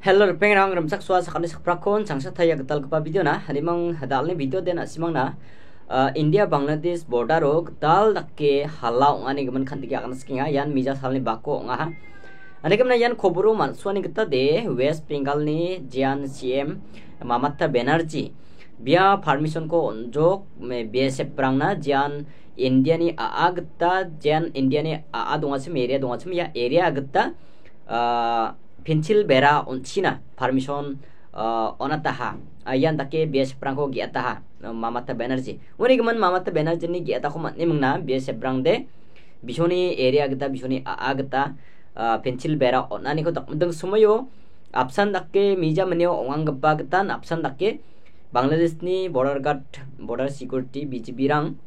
Hello, pengrang ram sak suas sakani sak prakon sangsa thaya gatal kapa video na halimang hadalni video den asimang na India Bangladesh border o gatal dakke halau ngani gaman khanti akan skinga yan mija salni bako nga ha anekam na yan khoboro mansuani gata de West Bengal ni Jian CM Mamata Banerjee biya permission ko onjok BSF prangna Jian India ni agata Jian India ni dongasim area dongasim ya area agata pencil bera oncina permission onataha ayan take BSF prangko giataha Mamata Banerjee woni gaman Mamata Banerjee ni giata ko matni mungna BSF prang de bishoni area agata bishoni agata pencil bera onani ko dakmdeng sumayo apsan dakke mija menyo ongang gabba gatan apsan dakke Bangladesh ni border guard border security BGB rang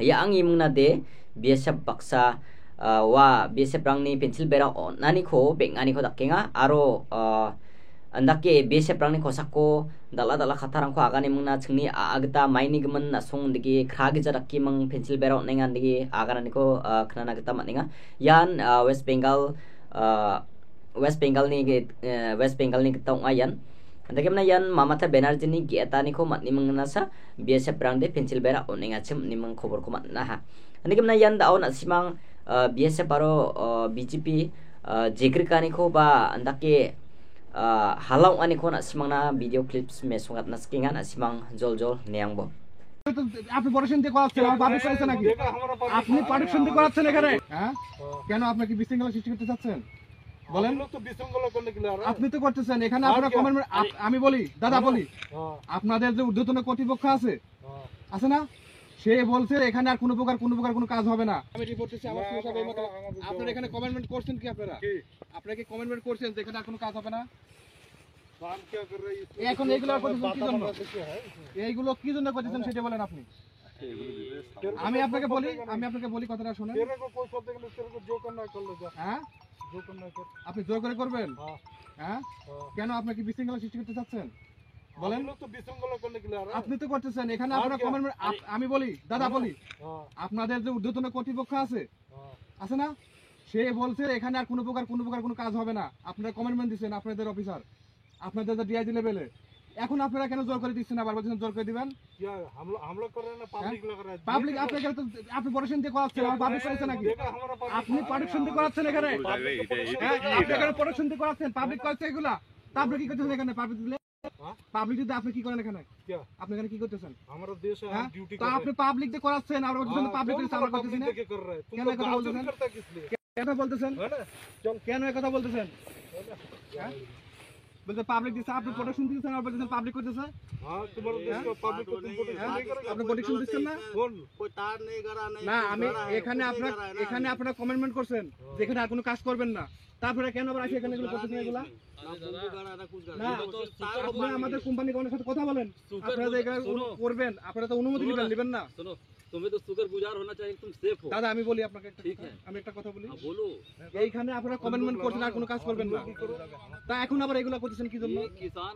ya ang imungna de BSF baksa wa BSF rang ni pencil bera onani ko bengani ko dakkenga aro andake BSF rang ni kosakko dala khatarang ko agani mungna chungni agata maini gman nasung digi khagi jarakki mang pencil bera onengan digi agarani ko khnana gata maninga yan West Bengal ni ketong ayan andake mna yan Mamata Banerjee ni giata ni ko matni mungna sa BSF rang de pencil bera onenga chim ni mang khobor ko matna ha andake mna yan daon asimang BSF baro BGP jegrikani ko ba andake halau ani ko na simangna video clips me sungat na skingan asimang jol neangbo আপনি পড়াশোনা দিয়ে করাচ্ছেন আমার বাবা করেছে নাকি আপনি পড়াশোনা দিয়ে করাচ্ছেন এখানে হ্যাঁ কেন আপনি কি বিশৃঙ্খলা সৃষ্টি করতে চাচ্ছেন বলেন তো বিশৃঙ্খলা করলে কি আপনি তো করতেছেন এখানে আপনারা কমেন্ট আমি বলি দাদা বলি আপনাদের যে ঊর্ধ্বতন কর্তৃপক্ষ আছে আছে না সে বলছে এখানে আর কোনো প্রকার কোনো কাজ হবে না আমি রিপোর্ট করতেছি আমার সাহেব এই মত আপনারা এখানে কমেন্টমেন্ট করছেন কি আপনারা কি কমেন্টমেন্ট করছেন যে এখানে আর কোনো কাজ হবে না এখন এইগুলো এইগুলো কি জন্য করতেছেন সেটা বলেন আপনি আমি আপনাকে বলি কথাটা শুনেন হ্যাঁ আপনি জোর করে করবেন হ্যাঁ কেন আপনি কি বিশৃঙ্খলা সৃষ্টি করতে চাচ্ছেন বলেন তো বিশৃঙ্খলা করলে কি আপনি তো করতেছেন এখানে আপনারা কমেন্ট আমি বলি দাদা বলি আপনাদের যে ঊর্ধ্বতন কর্তৃপক্ষ আছে না সে বলছে এখানে আর কোনো প্রকার কোনো কাজ হবে না আপনারা কমেন্টমেন্ট দিচ্ছেন আপনাদের অফিসার আপনাদের যে ডিআইজি লেভেলে এখন আপনারা কেন জোর করে দিচ্ছেন আবার বলছেন জোর করে দিবেন পাবলিক আপনাকে আপনি পড়াশোনা দিয়ে করাচ্ছেন আমার পাবলিক করেছে নাকি আপনি পড়াশোনা দিয়ে করাচ্ছেন এখানে আপনি এখানে পড়াশোনা দিয়ে করাচ্ছেন পাবলিক করছে এগুলা তারপরে কি করতেছেন এখানে পাবলিক দিলে পাবলিক দিতে আপনি কি করেন এখানে আপনি এখানে কি করতেছেন আমাদের দেশে ডিউটি তো আপনি পাবলিক দিয়ে করাচ্ছেন আর বলছেন পাবলিক দিয়ে আমরা করতেছি না কেন কথা বলতেছেন কেন কথা বলতেছেন হ্যাঁ বলতে পাবলিক দিছে আপনি প্রোটেকশন দিছেন আর বলতেছেন পাবলিক করতেছে হ্যাঁ তোমার দেশ পাবলিক আপনি প্রোটেকশন দিচ্ছেন না কোন কই তার নেই গারা নেই না আমি এখানে আপনারা কমেন্টমেন্ট করছেন যেখানে আর কোনো কাজ করবেন না তারপরে কেন আবার আসি এখানে এগুলো করতেছেন এগুলা না আপনি আমাদের কোম্পানি কোনের সাথে কথা বলেন আপনারা যে এগুলো করবেন আপনারা তো অনুমতি নেবেন না শুনো তুমি তো শুকরগুজার होना चाहिए तुम सेफ हो দাদা আমি বলি আপনাকে আমি একটা কথা বলি বলো এইখানে আপনারা কমেন্টমেন্ট করছেন আর কোনো কাজ করবেন না তা এখন আবার এগুলা করতেছেন কি জন্য কিষান